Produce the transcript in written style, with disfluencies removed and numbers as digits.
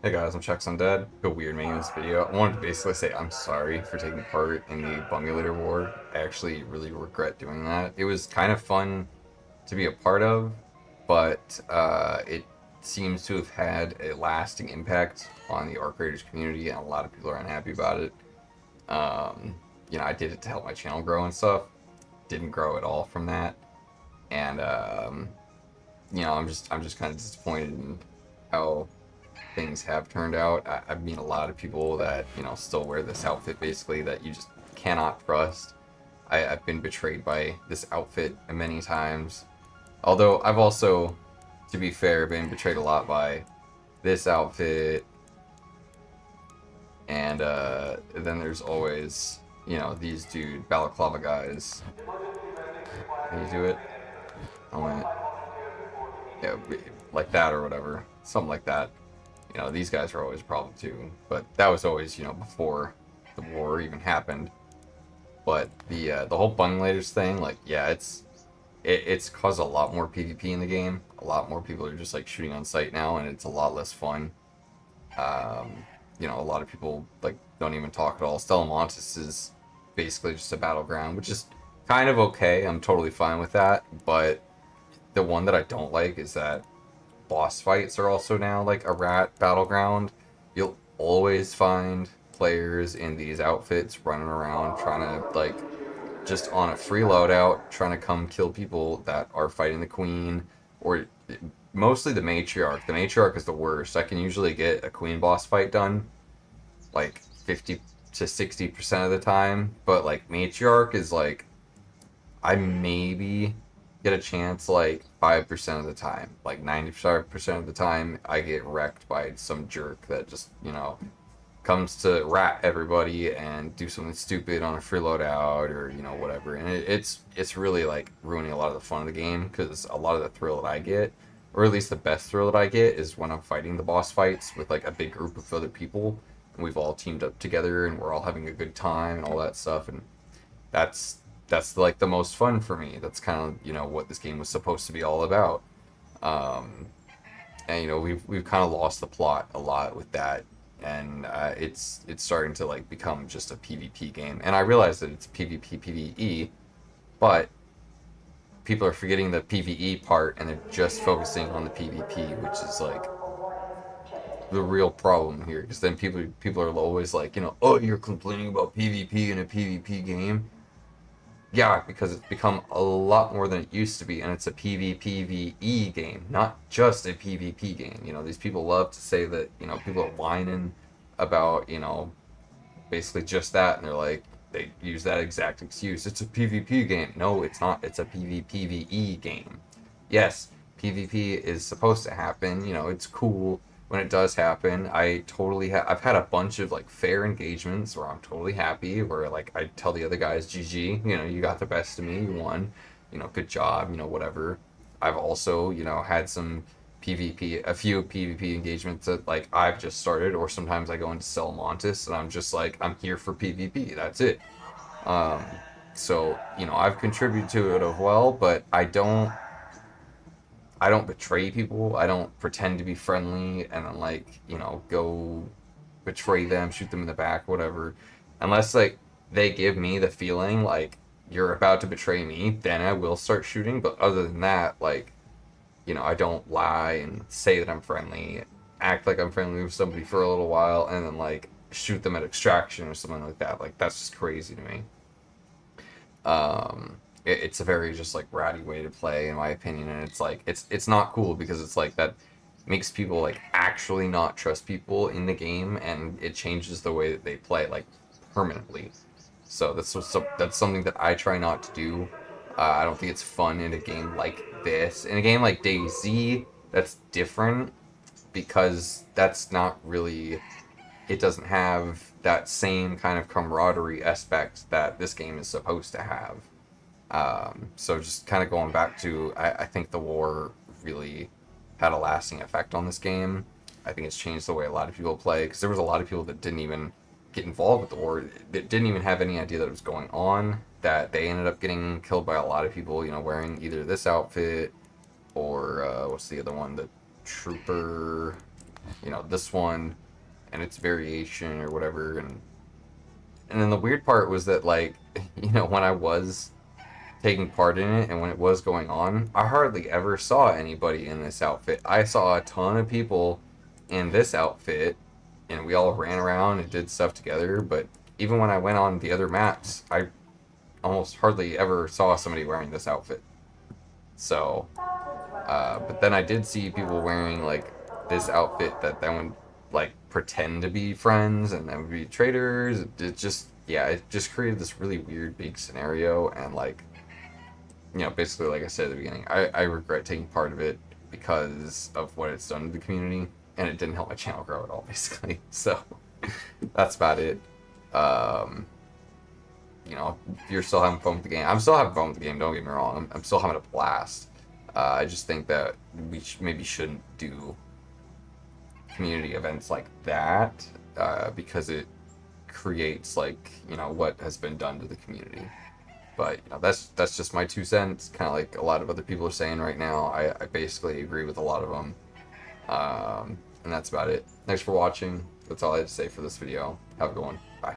Hey guys, I'm Chuck's Undead. Feel weird making this video. I wanted to basically say I'm sorry for taking part in the Bungulator War. I actually really regret doing that. It was kind of fun to be a part of, but it seems to have had a lasting impact on the Arc Raiders community, and a lot of people are unhappy about it. Um, I did it to help my channel grow and stuff. Didn't grow at all from that, and I'm just kind of disappointed in how things have turned out. I've met a lot of people that, still wear this outfit basically that you just cannot trust. I've been betrayed by this outfit many times. Although I've also, to be fair, been betrayed a lot by this outfit. And then there's always, these balaclava guys. Can you do it? I want yeah, like that or whatever. Something like that. These guys are always a problem too. But that was always, before the war even happened. But the whole Bunglaters thing, like, yeah, it's caused a lot more PvP in the game. A lot more people are just like shooting on sight now, and it's a lot less fun. A lot of people like don't even talk at all. Stellamontis is basically just a battleground, which is kind of okay. I'm totally fine with that. But the one that I don't like is that boss fights are also now like a rat battleground. You'll always find players in these outfits running around trying to like just on a free loadout trying to come kill people that are fighting the queen or mostly the matriarch. The matriarch is the worst. I can usually get a queen boss fight done like 50 to 60% of the time, but like matriarch is like I maybe get a chance like 5% of the time. Like 95% of the time, I get wrecked by some jerk that just, comes to rat everybody and do something stupid on a free loadout or, whatever. And it's really like ruining a lot of the fun of the game because a lot of the thrill that I get, or at least the best thrill that I get, is when I'm fighting the boss fights with like a big group of other people. And we've all teamed up together and we're all having a good time and all that stuff. And that's that's like the most fun for me. That's kind of what this game was supposed to be all about. Um, and we've kind of lost the plot a lot with that, and it's starting to like become just a PvP game. And I realize that it's PvPvE, but people are forgetting the PvE part and they're just focusing on the PvP, which is like the real problem here. Because then people are always like, oh, you're complaining about PvP in a PvP game. Yeah, because it's become a lot more than it used to be, and it's a PvPvE game, not just a PvP game. These people love to say that, people are whining about, basically just that, and they're like, they use that exact excuse. It's a PvP game. No, it's not. It's a PvPvE game. Yes, PvP is supposed to happen. It's cool when it does happen. I've had a bunch of like fair engagements where I'm totally happy, where like I tell the other guys, GG, you got the best of me, you won, good job, whatever. I've also, had a few PvP engagements that like I've just started, or sometimes I go into Cell and I'm just like, I'm here for PvP, that's it. So, I've contributed to it as well, but I don't betray people. I don't pretend to be friendly and then like, go betray them, shoot them in the back, whatever. Unless like they give me the feeling like you're about to betray me, then I will start shooting. But other than that, like, I don't lie and say that I'm friendly, act like I'm friendly with somebody for a little while, and then like shoot them at extraction or something like that. Like that's just crazy to me. It's a very just like ratty way to play in my opinion, and it's like it's not cool because it's like that makes people like actually not trust people in the game, and it changes the way that they play like permanently. So that's something that I try not to do. I don't think it's fun in a game like this. In a game like DayZ, that's different because that's not really, it doesn't have that same kind of camaraderie aspect that this game is supposed to have. So just kind of going back to, I think the war really had a lasting effect on this game. I think it's changed the way a lot of people play, because there was a lot of people that didn't even get involved with the war, that didn't even have any idea that it was going on, that they ended up getting killed by a lot of people, wearing either this outfit or what's the other one, the trooper, you know, this one and its variation or whatever. And then the weird part was that, like, you know, when I was taking part in it and when it was going on, I hardly ever saw anybody in this outfit. I saw a ton of people in this outfit, and we all ran around and did stuff together. But even when I went on the other maps, I almost hardly ever saw somebody wearing this outfit. So, but then I did see people wearing like this outfit that then would like pretend to be friends and then would be traitors. It just, yeah, it just created this really weird big scenario. And like, you know, basically, like I said at the beginning, I regret taking part of it because of what it's done to the community, and it didn't help my channel grow at all, basically. So that's about it. Um, you know, if you're still having fun with the game, I'm still having fun with the game. Don't get me wrong. I'm still having a blast. I just think that we maybe shouldn't do community events like that because it creates, like, you know, what has been done to the community. But you know, that's just my 2 cents. Kind of like a lot of other people are saying right now. I basically agree with a lot of them. And that's about it. Thanks for watching. That's all I had to say for this video. Have a good one.